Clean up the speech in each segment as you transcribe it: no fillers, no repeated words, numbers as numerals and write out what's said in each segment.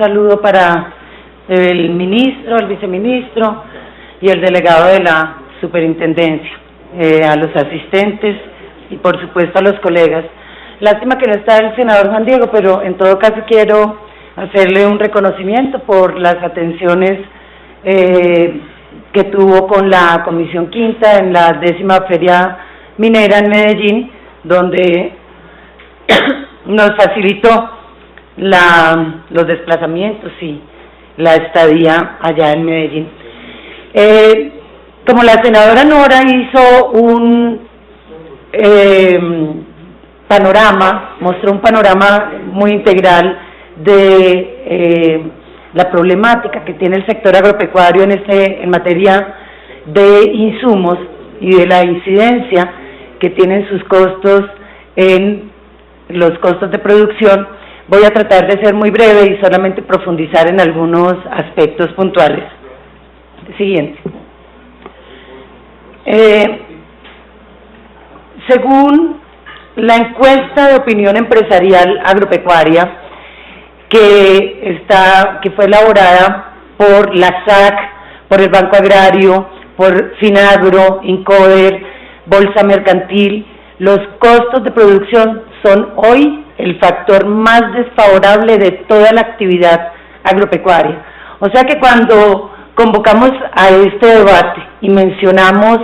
saludo para el ministro, el viceministro y el delegado de la superintendencia, a los asistentes y por supuesto a los colegas. Lástima que no está el senador Juan Diego, pero en todo caso quiero hacerle un reconocimiento por las atenciones que tuvo con la Comisión Quinta en la 10ª Feria Minera en Medellín, donde nos facilitó los desplazamientos y la estadía allá en Medellín. Como la senadora Nora hizo un panorama, mostró un panorama muy integral de la problemática que tiene el sector agropecuario en materia de insumos y de la incidencia que tienen sus costos en los costos de producción. Voy a tratar de ser muy breve y solamente profundizar en algunos aspectos puntuales. Siguiente. Según la encuesta de opinión empresarial agropecuaria que fue elaborada por la SAC, por el Banco Agrario, por Finagro, Incoder, Bolsa Mercantil, los costos de producción son hoy el factor más desfavorable de toda la actividad agropecuaria. O sea que cuando convocamos a este debate y mencionamos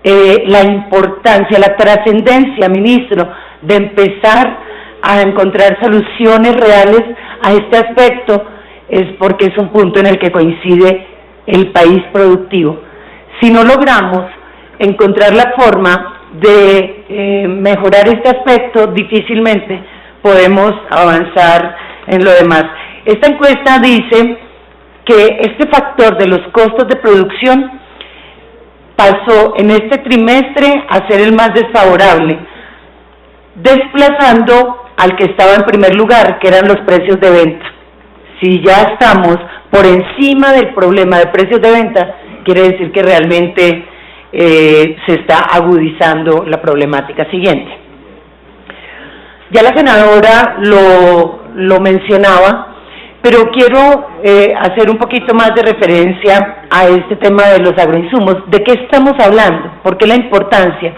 la importancia, la trascendencia, ministro, de empezar a encontrar soluciones reales a este aspecto, es porque es un punto en el que coincide el país productivo. Si no logramos encontrar la forma de mejorar este aspecto, difícilmente podemos avanzar en lo demás. Esta encuesta dice que este factor de los costos de producción pasó en este trimestre a ser el más desfavorable, desplazando al que estaba en primer lugar, que eran los precios de venta. Si ya estamos por encima del problema de precios de venta, quiere decir que realmente se está agudizando la problemática. Siguiente. Ya la senadora lo mencionaba, pero quiero hacer un poquito más de referencia a este tema de los agroinsumos. ¿De qué estamos hablando? ¿Por qué la importancia?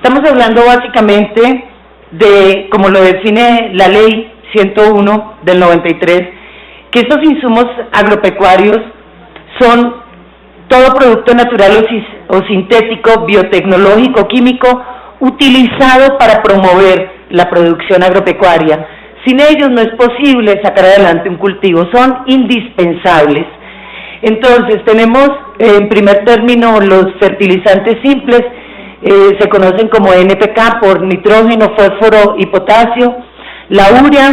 Estamos hablando básicamente de, como lo define la Ley 101 del 93, que estos insumos agropecuarios son todo producto natural o sintético, biotecnológico, químico, utilizado para promover la producción agropecuaria. Sin ellos no es posible sacar adelante un cultivo, son indispensables. Entonces tenemos en primer término los fertilizantes simples, se conocen como NPK por nitrógeno, fósforo y potasio, la urea,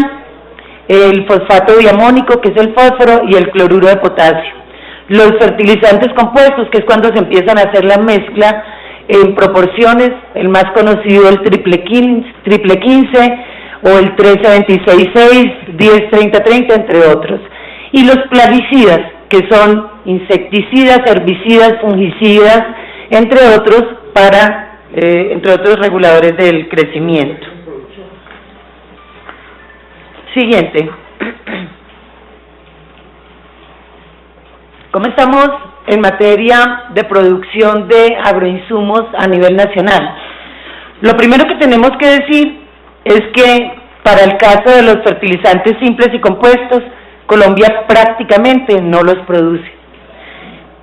el fosfato diamónico que es el fósforo y el cloruro de potasio. Los fertilizantes compuestos, que es cuando se empiezan a hacer la mezcla en proporciones, el más conocido el triple 15 o el 13-26-6, 10-30-30, entre otros. Y los plaguicidas, que son insecticidas, herbicidas, fungicidas, entre otros, entre otros reguladores del crecimiento. Siguiente. ¿Cómo estamos en materia de producción de agroinsumos a nivel nacional? Lo primero que tenemos que decir es que para el caso de los fertilizantes simples y compuestos, Colombia prácticamente no los produce.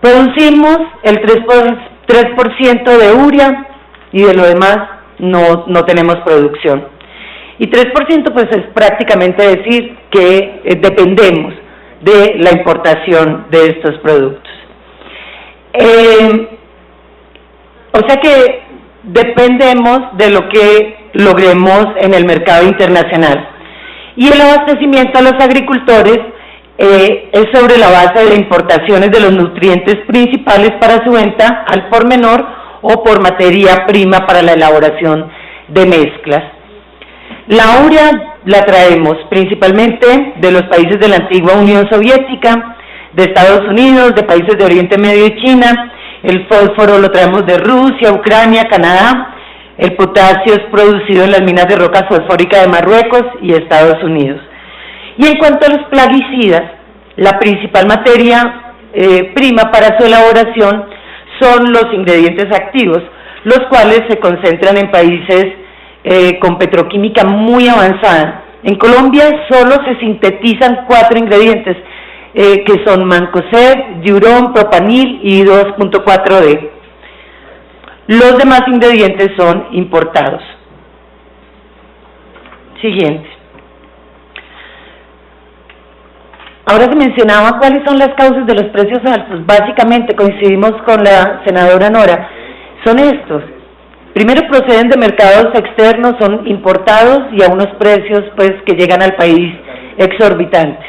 Producimos el 3% de urea y de lo demás no tenemos producción. Y 3% pues es prácticamente decir que dependemos de la importación de estos productos. O sea que dependemos de lo que logremos en el mercado internacional. Y el abastecimiento a los agricultores es sobre la base de importaciones de los nutrientes principales para su venta al por menor o por materia prima para la elaboración de mezclas. La urea la traemos principalmente de los países de la antigua Unión Soviética, de Estados Unidos, de países de Oriente Medio y China. El fósforo lo traemos de Rusia, Ucrania, Canadá. El potasio es producido en las minas de roca fosfórica de Marruecos y Estados Unidos. Y en cuanto a los plaguicidas, la principal materia prima para su elaboración son los ingredientes activos, los cuales se concentran en países con petroquímica muy avanzada. En Colombia solo se sintetizan 4 ingredientes, que son mancozeb, diurón, propanil y 2.4-D. Los demás ingredientes son importados. Siguiente. Ahora se mencionaba cuáles son las causas de los precios altos. Básicamente coincidimos con la senadora Nora. Son estos. Primero, proceden de mercados externos, son importados y a unos precios pues que llegan al país exorbitantes.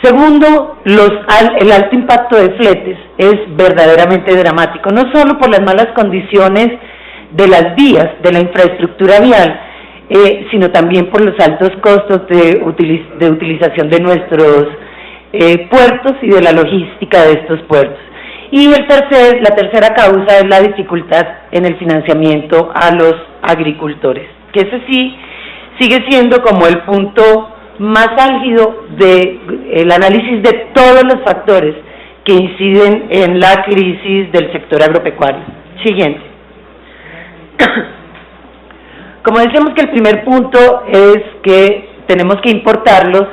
Segundo, el alto impacto de fletes es verdaderamente dramático, no solo por las malas condiciones de las vías, de la infraestructura vial, sino también por los altos costos de utilización de nuestros puertos y de la logística de estos puertos. Y la tercera causa es la dificultad en el financiamiento a los agricultores, que ese sí sigue siendo como el punto más álgido del análisis de todos los factores que inciden en la crisis del sector agropecuario. Siguiente. Como decíamos que el primer punto es que tenemos que importarlos,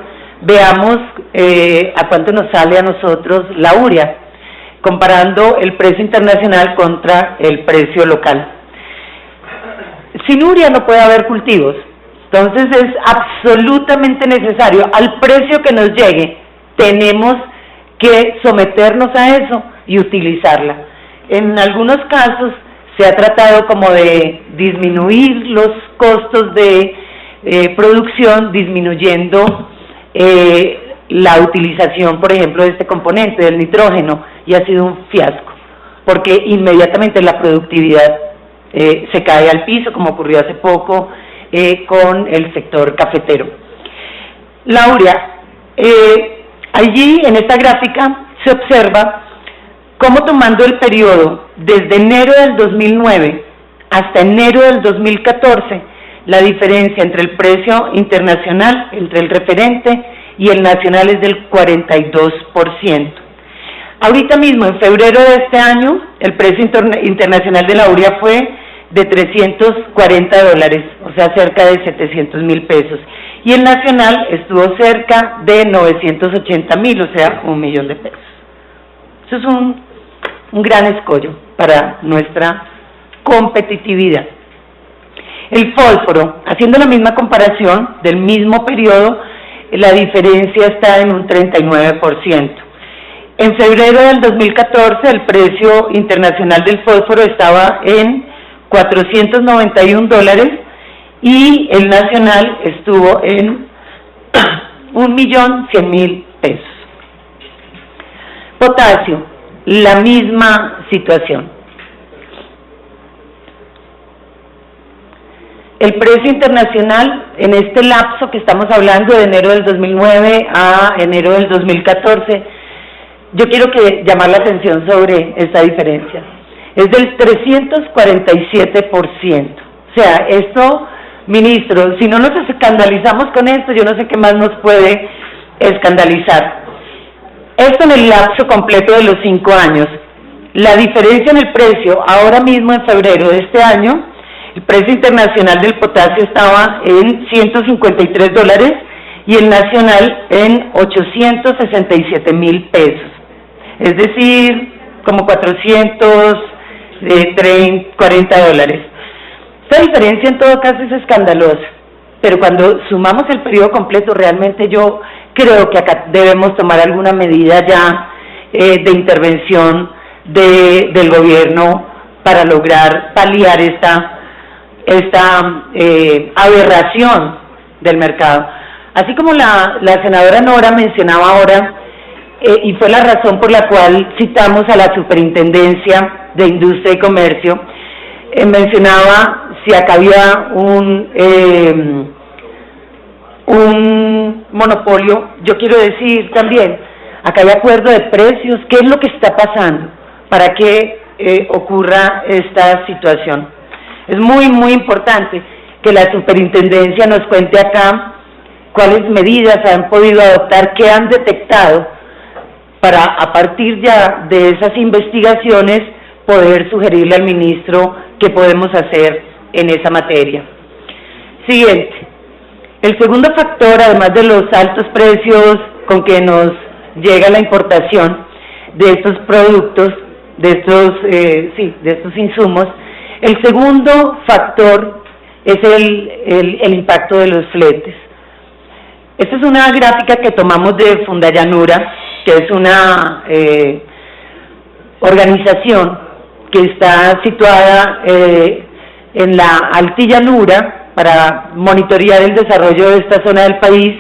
veamos a cuánto nos sale a nosotros la urea, comparando el precio internacional contra el precio local. Sin urea no puede haber cultivos, entonces es absolutamente necesario, al precio que nos llegue, tenemos que someternos a eso y utilizarla. En algunos casos se ha tratado como de disminuir los costos de producción, disminuyendo la utilización, por ejemplo, de este componente, del nitrógeno, y ha sido un fiasco, porque inmediatamente la productividad se cae al piso, como ocurrió hace poco con el sector cafetero. Laura, allí en esta gráfica se observa cómo, tomando el periodo desde enero del 2009 hasta enero del 2014, la diferencia entre el precio internacional, entre el referente y el nacional, es del 42%. Ahorita mismo, en febrero de este año, el precio internacional de la urea fue de $340, o sea, cerca de 700,000 pesos. Y el nacional estuvo cerca de 980,000, o sea, 1,000,000 de pesos. Eso es un gran escollo para nuestra competitividad. El fósforo, haciendo la misma comparación del mismo periodo, la diferencia está en un 39%. En febrero del 2014 el precio internacional del fósforo estaba en $491 y el nacional estuvo en 1,100,000 pesos. Potasio, la misma situación. El precio internacional en este lapso que estamos hablando, de enero del 2009 a enero del 2014, yo quiero llamar la atención sobre esta diferencia. Es del 347%. O sea, esto, ministro, si no nos escandalizamos con esto, yo no sé qué más nos puede escandalizar. Esto en el lapso completo de los 5 años. La diferencia en el precio, ahora mismo en febrero de este año, el precio internacional del potasio estaba en $153 y el nacional en 867,000 pesos. Es decir, como $440. Esta diferencia en todo caso es escandalosa, pero cuando sumamos el periodo completo, realmente yo creo que acá debemos tomar alguna medida ya de intervención del gobierno para lograr paliar esta aberración del mercado. Así como la senadora Nora mencionaba ahora, y fue la razón por la cual citamos a la Superintendencia de Industria y Comercio, mencionaba si acá había un monopolio. Yo quiero decir también, acá hay acuerdo de precios. ¿Qué es lo que está pasando para que ocurra esta situación? Es muy, muy importante que la superintendencia nos cuente acá cuáles medidas han podido adoptar, qué han detectado, para a partir ya de esas investigaciones poder sugerirle al ministro qué podemos hacer en esa materia. Siguiente. El segundo factor, además de los altos precios con que nos llega la importación de estos productos, de estos insumos, el segundo factor es el impacto de los fletes. Esta es una gráfica que tomamos de Fundayanura, que es una organización que está situada en la altillanura para monitorear el desarrollo de esta zona del país,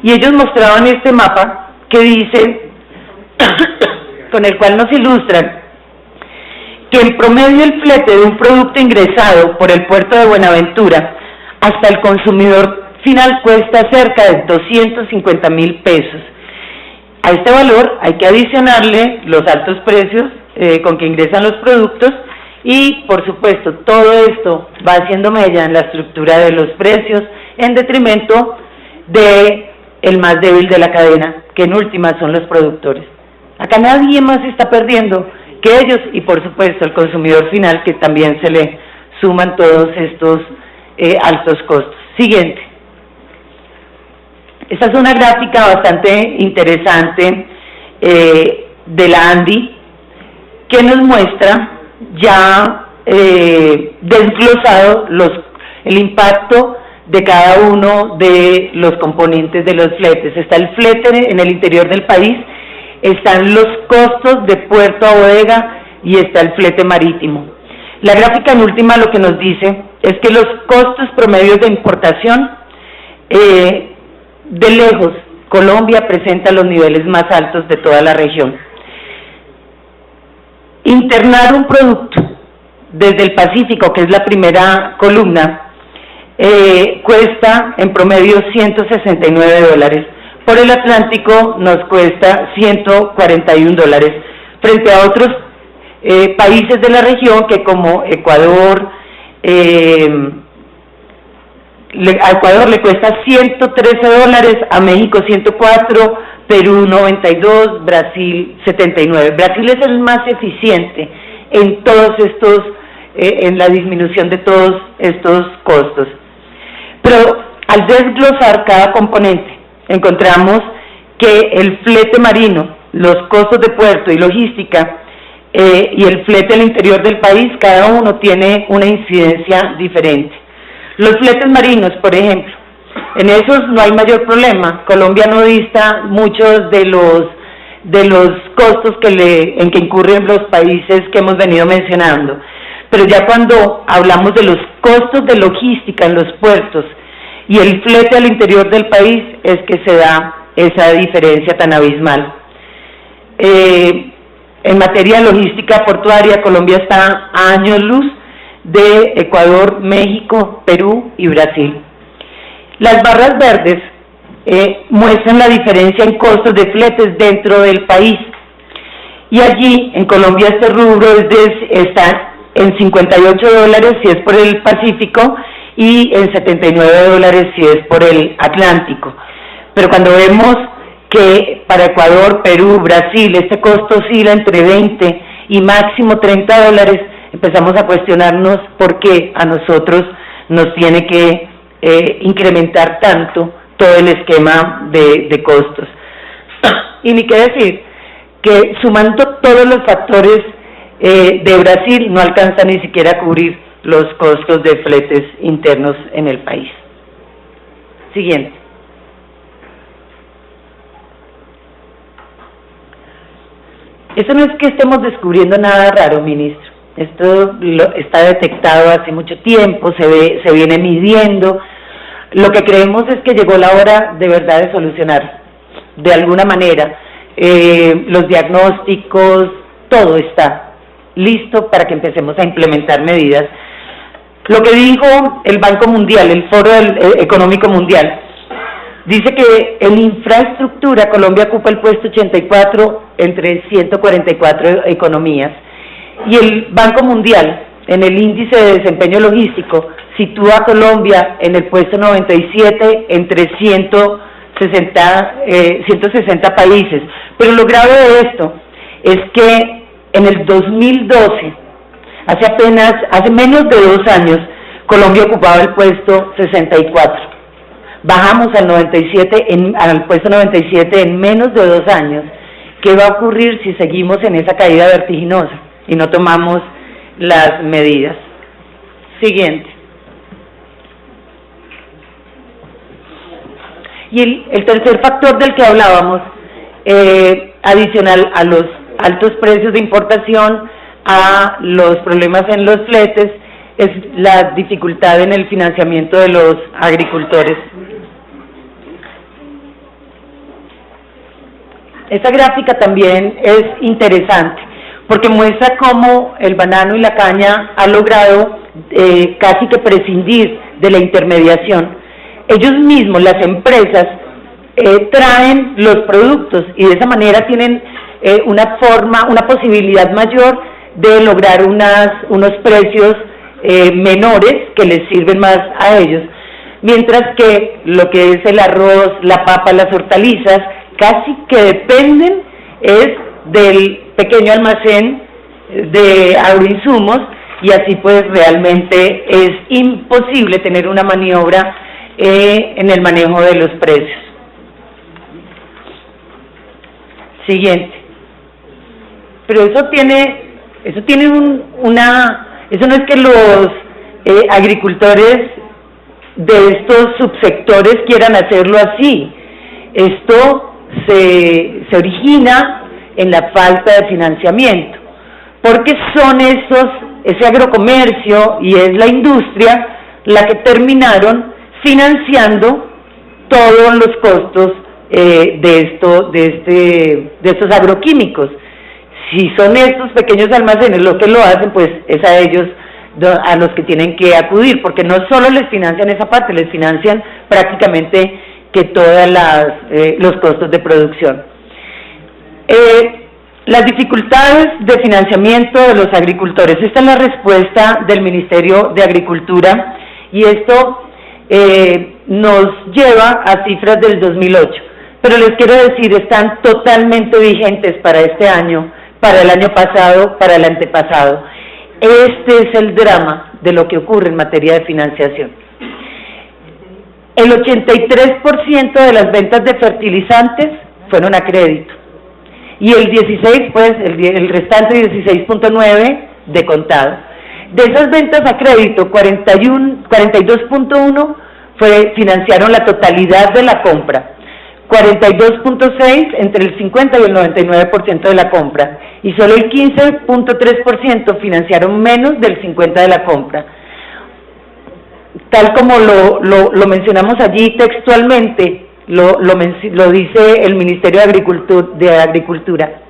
y ellos mostraban este mapa que dice, con el cual nos ilustran, que en promedio el flete de un producto ingresado por el puerto de Buenaventura hasta el consumidor final cuesta cerca de 250.000 pesos. A este valor hay que adicionarle los altos precios con que ingresan los productos y, por supuesto, todo esto va haciendo mella en la estructura de los precios en detrimento de el más débil de la cadena, que en última son los productores. Acá nadie más está perdiendo que ellos y, por supuesto, el consumidor final, que también se le suman todos estos altos costos. Siguiente. Esta es una gráfica bastante interesante de la ANDI, que nos muestra ya desglosado el impacto de cada uno de los componentes de los fletes. Está el flete en el interior del país, están los costos de puerto a bodega y está el flete marítimo. La gráfica en última lo que nos dice es que los costos promedios de importación, de lejos, Colombia presenta los niveles más altos de toda la región. Internar un producto desde el Pacífico, que es la primera columna, cuesta en promedio $169. Por el Atlántico nos cuesta $141, frente a otros países de la región que, como Ecuador, a Ecuador le cuesta $113, a México $104, Perú $92, Brasil $79. Brasil es el más eficiente en todos estos, en la disminución de todos estos costos. Pero al desglosar cada componente, encontramos que el flete marino, los costos de puerto y logística, y el flete al interior del país, cada uno tiene una incidencia diferente. Los fletes marinos, por ejemplo, en esos no hay mayor problema. Colombia no dista muchos de los costos en que incurren los países que hemos venido mencionando. Pero ya cuando hablamos de los costos de logística en los puertos y el flete al interior del país, es que se da esa diferencia tan abismal. En materia de logística portuaria, Colombia está a años luz de Ecuador, México, Perú y Brasil. Las barras verdes muestran la diferencia en costos de fletes dentro del país, y allí en Colombia este rubro está en $58 si es por el Pacífico y en $79 si es por el Atlántico. Pero cuando vemos que para Ecuador, Perú, Brasil, este costo oscila entre 20 y máximo $30, empezamos a cuestionarnos por qué a nosotros nos tiene que incrementar tanto todo el esquema de costos. Y ni qué decir que sumando todos los factores de Brasil no alcanza ni siquiera a cubrir los costos de fletes internos en el país. Siguiente. Esto no es que estemos descubriendo nada raro, ministro. Esto está detectado hace mucho tiempo, se viene midiendo. Lo que creemos es que llegó la hora de verdad de solucionar, de alguna manera. Los diagnósticos, todo está listo para que empecemos a implementar medidas. Lo que dijo el Banco Mundial, el Foro Económico Mundial, dice que en infraestructura Colombia ocupa el puesto 84 entre 144 economías, y el Banco Mundial en el índice de desempeño logístico sitúa a Colombia en el puesto 97 entre 160 países. Pero lo grave de esto es que en el 2012, hace menos de 2 años, Colombia ocupaba el puesto 64. Bajamos al puesto 97 en menos de 2 años. ¿Qué va a ocurrir si seguimos en esa caída vertiginosa y no tomamos las medidas? Siguiente. Y el tercer factor del que hablábamos, adicional a los altos precios de importación, a los problemas en los fletes, es la dificultad en el financiamiento de los agricultores. Esta gráfica también es interesante porque muestra cómo el banano y la caña han logrado casi que prescindir de la intermediación. Ellos mismos, las empresas, traen los productos y de esa manera tienen una posibilidad mayor de lograr unos precios menores que les sirven más a ellos, mientras que lo que es el arroz, la papa, las hortalizas, casi que dependen es del pequeño almacén de agroinsumos, y así pues realmente es imposible tener una maniobra en el manejo de los precios. Siguiente. Pero eso no es que los agricultores de estos subsectores quieran hacerlo así. Esto se origina en la falta de financiamiento, porque son ese agrocomercio y es la industria la que terminaron financiando todos los costos de estos agroquímicos. Si son estos pequeños almacenes los que lo hacen, pues es a ellos a los que tienen que acudir, porque no solo les financian esa parte, les financian prácticamente que todos los costos de producción. Las dificultades de financiamiento de los agricultores. Esta es la respuesta del Ministerio de Agricultura, y esto nos lleva a cifras del 2008. Pero les quiero decir, están totalmente vigentes para este año, para el año pasado, para el antepasado. Este es el drama de lo que ocurre en materia de financiación. El 83% de las ventas de fertilizantes fueron a crédito, y el 16, pues, el restante 16.9 de contado. De esas ventas a crédito, 42.1 financiaron la totalidad de la compra, 42.6 entre el 50 y el 99% de la compra, y solo el 15.3% financiaron menos del 50% de la compra. Tal como lo mencionamos allí textualmente, lo dice el Ministerio de Agricultura.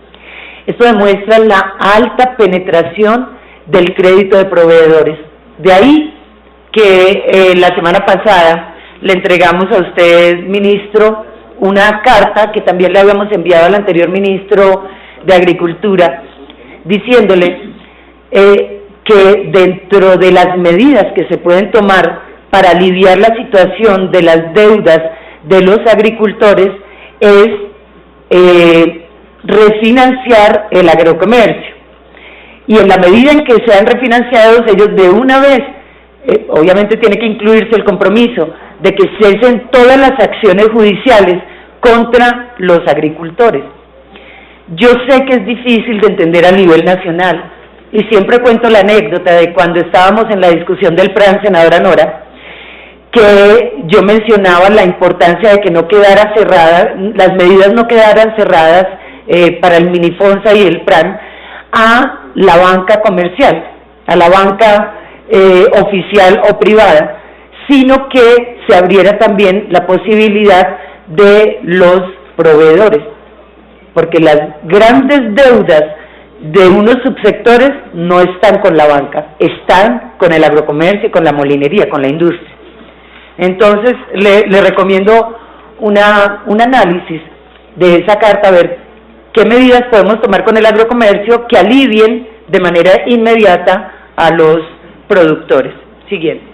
Esto demuestra la alta penetración del crédito de proveedores. De ahí que la semana pasada le entregamos a usted, ministro, una carta que también le habíamos enviado al anterior ministro de Agricultura, diciéndole que dentro de las medidas que se pueden tomar para aliviar la situación de las deudas de los agricultores es refinanciar el agrocomercio. Y en la medida en que sean refinanciados, ellos de una vez, obviamente tiene que incluirse el compromiso de que cesen todas las acciones judiciales contra los agricultores. Yo sé que es difícil de entender a nivel nacional, y siempre cuento la anécdota de cuando estábamos en la discusión del plan, senadora Nora, que yo mencionaba la importancia de que no quedara cerrada, las medidas no quedaran cerradas para el Minifonsa y el PRAN a la banca comercial, a la banca oficial o privada, sino que se abriera también la posibilidad de los proveedores, porque las grandes deudas de unos subsectores no están con la banca, están con el agrocomercio, con la molinería, con la industria. Entonces le recomiendo un análisis de esa carta, a ver qué medidas podemos tomar con el agrocomercio que alivien de manera inmediata a los productores. Siguiente.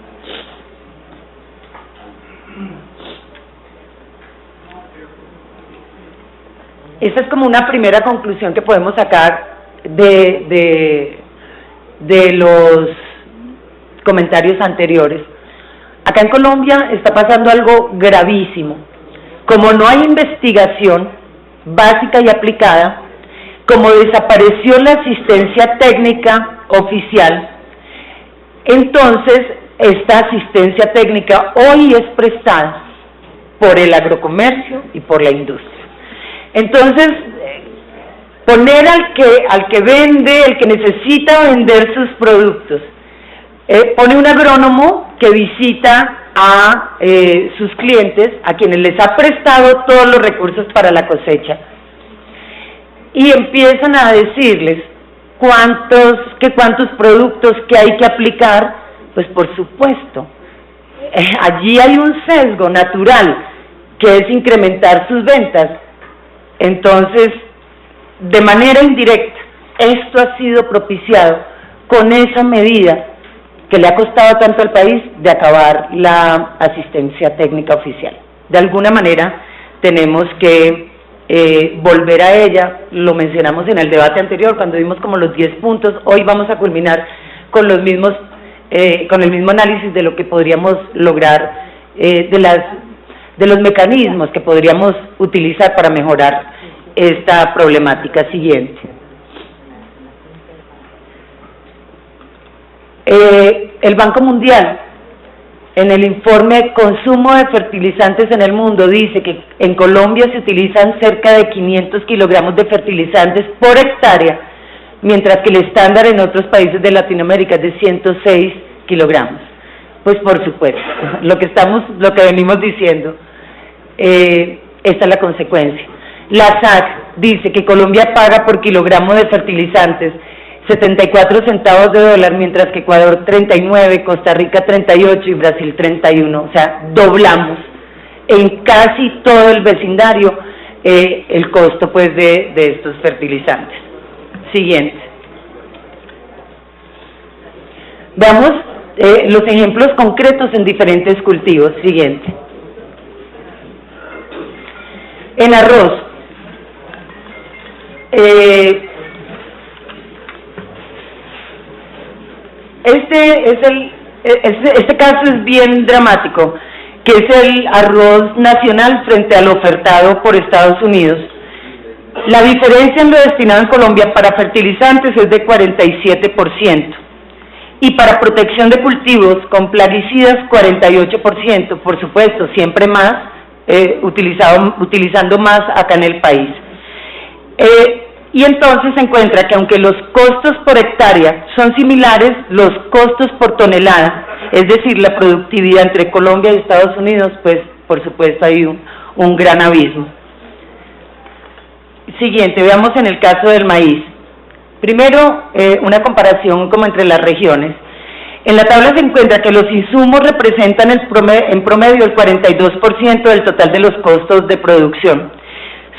esta es como una primera conclusión que podemos sacar de los comentarios anteriores. Acá en Colombia está pasando algo gravísimo. Como no hay investigación básica y aplicada, como desapareció la asistencia técnica oficial, entonces esta asistencia técnica hoy es prestada por el agrocomercio y por la industria. Entonces, poner al que vende, el que necesita vender sus productos, pone un agrónomo que visita a sus clientes, a quienes les ha prestado todos los recursos para la cosecha, y empiezan a decirles cuántos productos que hay que aplicar. Pues por supuesto, allí hay un sesgo natural, que es incrementar sus ventas. Entonces, de manera indirecta, esto ha sido propiciado con esa medida que le ha costado tanto al país de acabar la asistencia técnica oficial. De alguna manera tenemos que volver a ella. Lo mencionamos en el debate anterior cuando vimos como los 10 puntos. Hoy vamos a culminar con los mismos, con el mismo análisis de lo que podríamos lograr, de los mecanismos que podríamos utilizar para mejorar esta problemática siguiente. El Banco Mundial, en el informe Consumo de Fertilizantes en el Mundo, dice que en Colombia se utilizan cerca de 500 kilogramos de fertilizantes por hectárea, mientras que el estándar en otros países de Latinoamérica es de 106 kilogramos. Pues por supuesto, lo que venimos diciendo, esta es la consecuencia. La SAC dice que Colombia paga por kilogramo de fertilizantes 74 centavos de dólar, mientras que Ecuador 39, Costa Rica 38 y Brasil 31, o sea, doblamos en casi todo el vecindario el costo pues de estos fertilizantes. Siguiente. Veamos los ejemplos concretos en diferentes cultivos. Siguiente. En arroz, este caso es bien dramático, que es el arroz nacional frente al ofertado por Estados Unidos. La diferencia en lo destinado en Colombia para fertilizantes es de 47%, y para protección de cultivos con plaguicidas 48%, por supuesto, siempre más, utilizando más acá en el país. Y entonces se encuentra que aunque los costos por hectárea son similares, los costos por tonelada, es decir, la productividad entre Colombia y Estados Unidos, pues por supuesto hay un gran abismo. Siguiente, veamos en el caso del maíz. Primero, una comparación como entre las regiones. En la tabla se encuentra que los insumos representan en promedio el 42% del total de los costos de producción.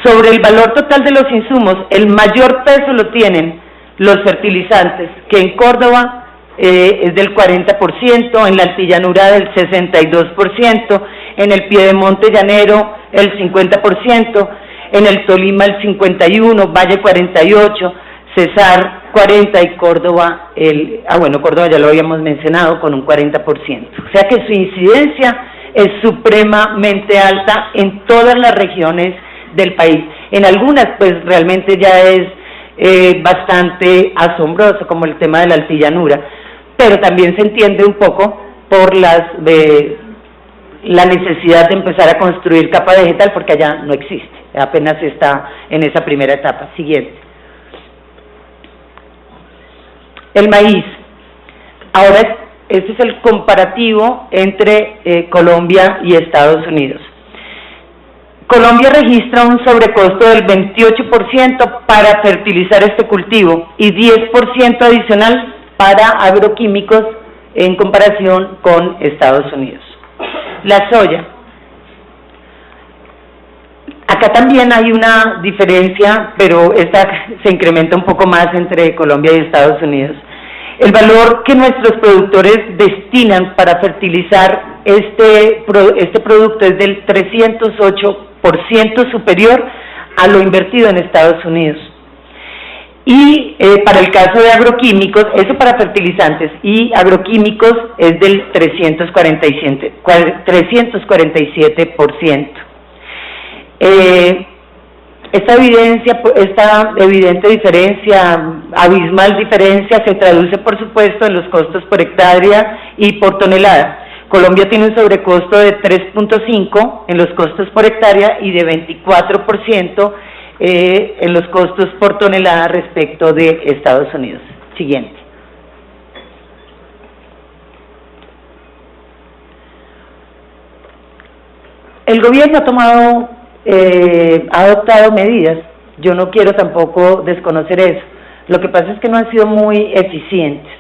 Sobre el valor total de los insumos, el mayor peso lo tienen los fertilizantes, que en Córdoba es del 40%, en la Altillanura del 62%, en el Piedemonte Llanero el 50%, en el Tolima el 51%, Valle 48%, Cesar 40% y Córdoba, Córdoba ya lo habíamos mencionado, con un 40%. O sea que su incidencia es supremamente alta en todas las regiones del país. En algunas pues realmente ya es bastante asombroso, como el tema de la Altillanura, pero también se entiende un poco por la necesidad de empezar a construir capa vegetal, porque allá no existe, apenas está en esa primera etapa. Siguiente. El maíz. Ahora este es el comparativo entre Colombia y Estados Unidos. Colombia registra un sobrecosto del 28% para fertilizar este cultivo y 10% adicional para agroquímicos en comparación con Estados Unidos. La soya. Acá también hay una diferencia, pero esta se incrementa un poco más entre Colombia y Estados Unidos. El valor que nuestros productores destinan para fertilizar este producto es del 308% superior a lo invertido en Estados Unidos. Y para el caso de agroquímicos, eso para fertilizantes, y agroquímicos es del 347%. Esta evidente diferencia, abismal diferencia, se traduce por supuesto en los costos por hectárea y por tonelada. Colombia tiene un sobrecosto de 3.5 en los costos por hectárea y de 24% en los costos por tonelada respecto de Estados Unidos. Siguiente. El gobierno ha adoptado medidas, yo no quiero tampoco desconocer eso, lo que pasa es que no han sido muy eficientes,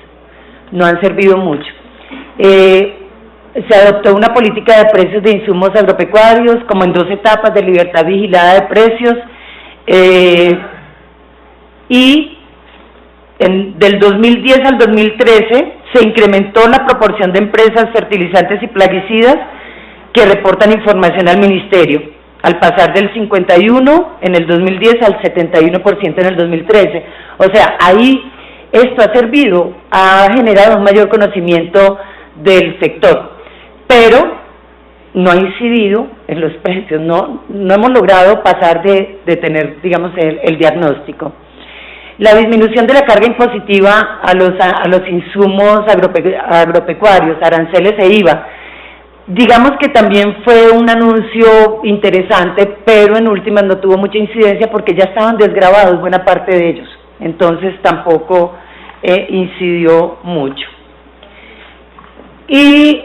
no han servido mucho. Se adoptó una política de precios de insumos agropecuarios, como en 2 etapas de libertad vigilada de precios, y del 2010 al 2013 se incrementó la proporción de empresas fertilizantes y plaguicidas que reportan información al ministerio, al pasar del 51 en el 2010 al 71% en el 2013. O sea, ahí esto ha generado un mayor conocimiento del sector, pero no ha incidido en los precios, no hemos logrado pasar de tener, digamos, el diagnóstico. La disminución de la carga impositiva a los insumos agropecuarios, aranceles e IVA, digamos que también fue un anuncio interesante, pero en últimas no tuvo mucha incidencia porque ya estaban desgravados buena parte de ellos, entonces tampoco incidió mucho. Y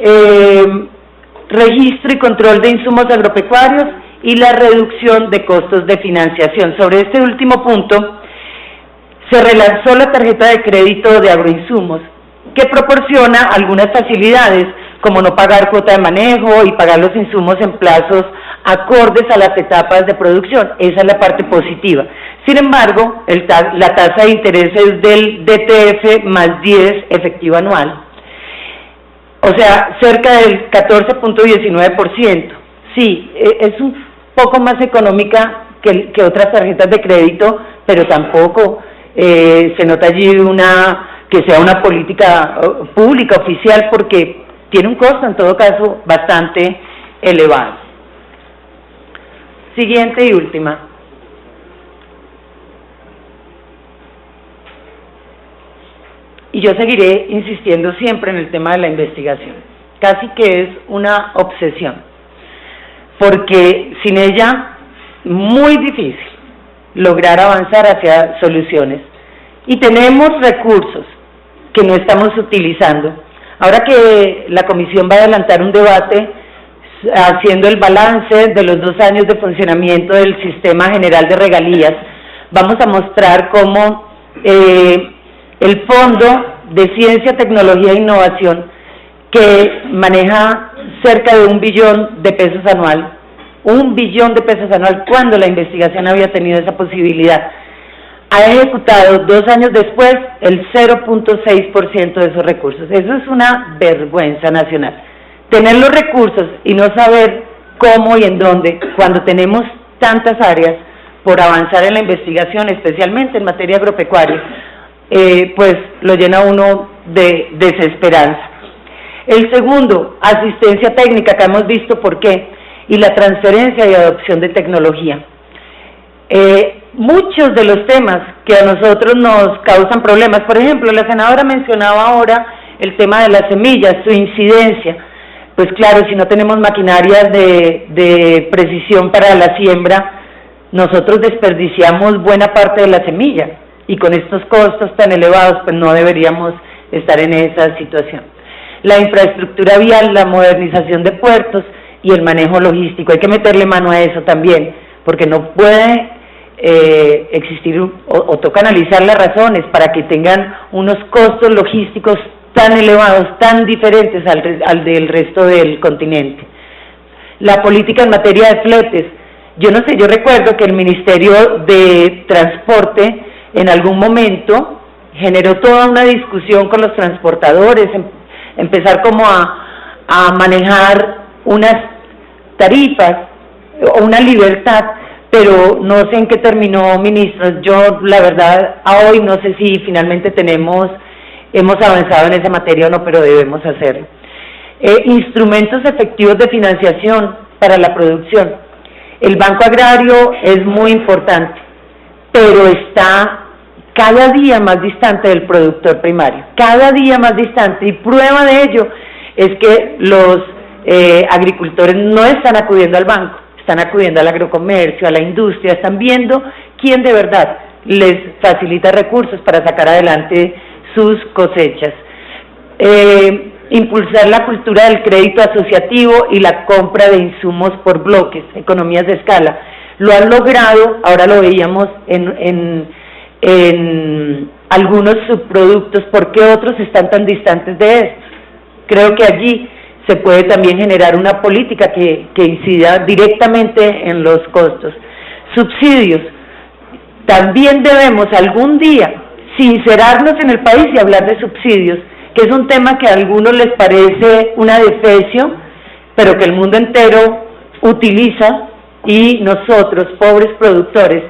registro y control de insumos agropecuarios y la reducción de costos de financiación. Sobre este último punto, se relanzó la tarjeta de crédito de agroinsumos, que proporciona algunas facilidades, como no pagar cuota de manejo y pagar los insumos en plazos acordes a las etapas de producción. Esa es la parte positiva. Sin embargo, la tasa de interés es del DTF más 10 efectivo anual, o sea, cerca del 14.19%. Sí, es un poco más económica que otras tarjetas de crédito, pero tampoco se nota allí que sea una política pública oficial, porque tiene un costo en todo caso bastante elevado. Siguiente y última. Y yo seguiré insistiendo siempre en el tema de la investigación, casi que es una obsesión, porque sin ella muy difícil lograr avanzar hacia soluciones. Y tenemos recursos que no estamos utilizando. Ahora que la comisión va a adelantar un debate haciendo el balance de los 2 años de funcionamiento del Sistema General de Regalías, vamos a mostrar cómo el Fondo de Ciencia, Tecnología e Innovación, que maneja cerca de $1 billón de pesos anual, $1 billón de pesos anual, cuando la investigación había tenido esa posibilidad, ha ejecutado 2 años después el 0.6% de esos recursos. Eso es una vergüenza nacional. Tener los recursos y no saber cómo y en dónde, cuando tenemos tantas áreas por avanzar en la investigación, especialmente en materia agropecuaria, pues lo llena uno de desesperanza. El segundo, asistencia técnica, que hemos visto por qué, y la transferencia y adopción de tecnología. Muchos de los temas que a nosotros nos causan problemas, por ejemplo, la senadora mencionaba ahora el tema de las semillas, su incidencia. Pues claro, si no tenemos maquinarias de precisión para la siembra, nosotros desperdiciamos buena parte de la semilla, y con estos costos tan elevados, pues no deberíamos estar en esa situación. La infraestructura vial, la modernización de puertos y el manejo logístico, hay que meterle mano a eso también, porque no puede existir, o toca analizar las razones para que tengan unos costos logísticos tan elevados, tan diferentes al del resto del continente. La política en materia de fletes, yo no sé, yo recuerdo que el Ministerio de Transporte en algún momento generó toda una discusión con los transportadores, empezar como a manejar unas tarifas o una libertad pero no sé en qué terminó, ministro. Yo, la verdad, a hoy no sé si finalmente hemos avanzado en esa materia o no, pero debemos hacerlo. Instrumentos efectivos de financiación para la producción. El Banco Agrario es muy importante, pero está cada día más distante del productor primario, cada día más distante, y prueba de ello es que los agricultores no están acudiendo al banco, están acudiendo al agrocomercio, a la industria, están viendo quién de verdad les facilita recursos para sacar adelante sus cosechas. Impulsar la cultura del crédito asociativo y la compra de insumos por bloques, economías de escala. Lo han logrado, ahora lo veíamos en algunos subproductos. ¿Por qué otros están tan distantes de esto? Creo que allí se puede también generar una política que incida directamente en los costos. Subsidios. También debemos algún día sincerarnos en el país y hablar de subsidios, que es un tema que a algunos les parece una defecio, pero que el mundo entero utiliza, y nosotros, pobres productores,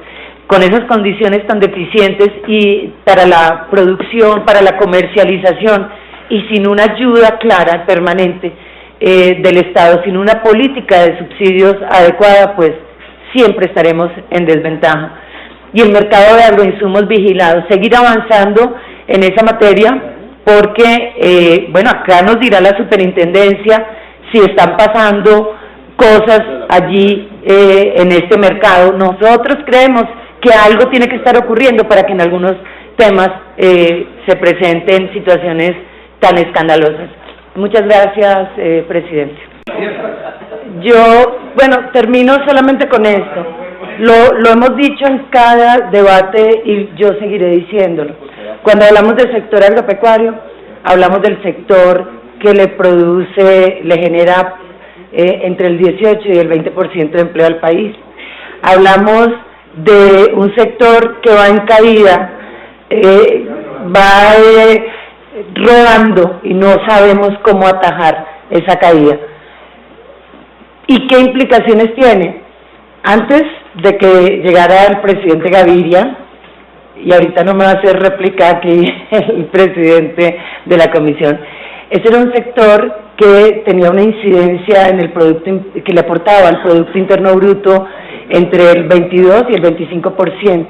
con esas condiciones tan deficientes y para la producción, para la comercialización, y sin una ayuda clara, permanente del Estado, sin una política de subsidios adecuada, pues siempre estaremos en desventaja. Y el mercado de agroinsumos vigilados, seguir avanzando en esa materia, porque, bueno, acá nos dirá la superintendencia si están pasando cosas allí en este mercado. Nosotros creemos que algo tiene que estar ocurriendo para que en algunos temas se presenten situaciones tan escandalosas. Muchas gracias, presidente. Yo, bueno, termino solamente con esto. Lo hemos dicho en cada debate y yo seguiré diciéndolo. Cuando hablamos del sector agropecuario, hablamos del sector que le genera entre el 18 y el 20% de empleo al país. Hablamos de un sector que va en caída, va rodando y no sabemos cómo atajar esa caída. ¿Y qué implicaciones tiene? Antes de que llegara el presidente Gaviria, y ahorita no me va a hacer réplica aquí el presidente de la comisión, ese era un sector que tenía una incidencia en el producto, que le aportaba al Producto Interno Bruto entre el 22 y el 25%,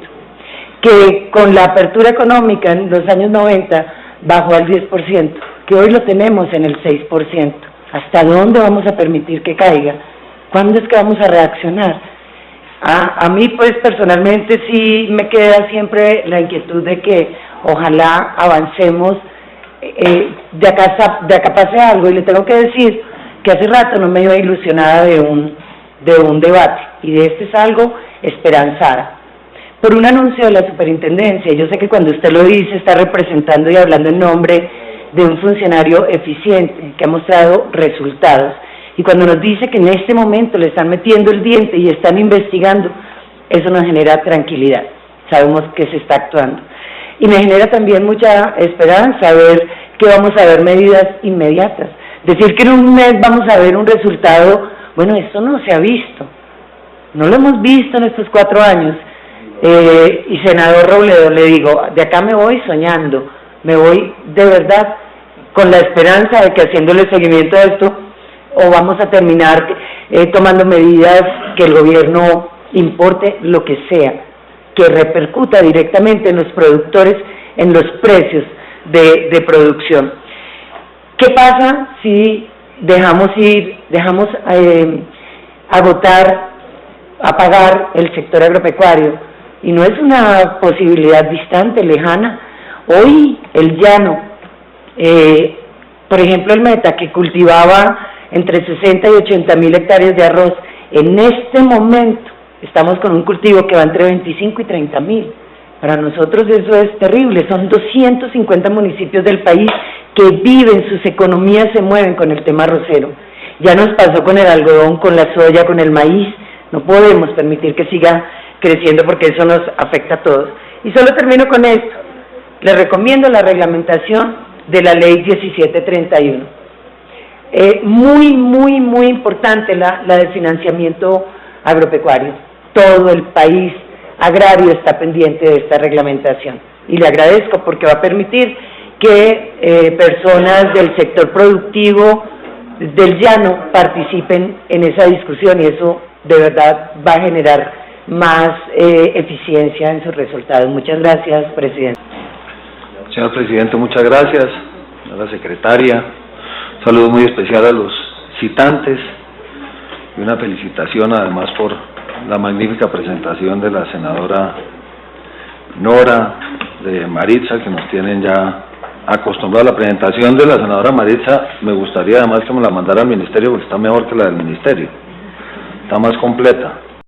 que con la apertura económica en los años 90 bajó al 10%, que hoy lo tenemos en el 6%. ¿Hasta dónde vamos a permitir que caiga? ¿Cuándo es que vamos a reaccionar? A mí, pues, personalmente sí me queda siempre la inquietud de que ojalá avancemos, de acá pase algo, y le tengo que decir que hace rato no me iba ilusionada de un debate, y de este salgo esperanzada, por un anuncio de la superintendencia. Yo sé que cuando usted lo dice está representando y hablando en nombre de un funcionario eficiente que ha mostrado resultados. Y cuando nos dice que en este momento le están metiendo el diente y están investigando, eso nos genera tranquilidad. Sabemos que se está actuando. Y me genera también mucha esperanza ver que vamos a ver medidas inmediatas. Decir que en un mes vamos a ver un resultado, bueno, esto no se ha visto. No lo hemos visto en estos 4 años. Y senador Robledo, le digo, de acá me voy soñando, me voy de verdad con la esperanza de que haciéndole seguimiento a esto, o vamos a terminar tomando medidas que el gobierno importe lo que sea, que repercuta directamente en los productores, en los precios de producción. ¿Qué pasa si dejamos apagar el sector agropecuario? Y no es una posibilidad distante, lejana. Hoy el llano, por ejemplo el Meta, que cultivaba entre 60 y 80 mil hectáreas de arroz, en este momento estamos con un cultivo que va entre 25 y 30 mil. Para nosotros eso es terrible. Son 250 municipios del país que viven, sus economías se mueven con el tema arrocero. Ya nos pasó con el algodón, con la soya, con el maíz. No podemos permitir que siga creciendo porque eso nos afecta a todos. Y solo termino con esto. Les recomiendo la reglamentación de la ley 1731. Muy importante la del financiamiento agropecuario. todo el país agrario está pendiente de esta reglamentación. Y le agradezco porque va a permitir que personas del sector productivo del llano participen en esa discusión, y eso de verdad va a generar más eficiencia en sus resultados. Muchas gracias, presidente. Señor presidente, muchas gracias. A la secretaria, un saludo muy especial a los citantes y una felicitación además por la magnífica presentación de la senadora Nora, de Maritza, que nos tienen ya acostumbrado a la presentación de la senadora Maritza. Me gustaría además que me la mandara al ministerio, porque está mejor que la del ministerio, está más completa.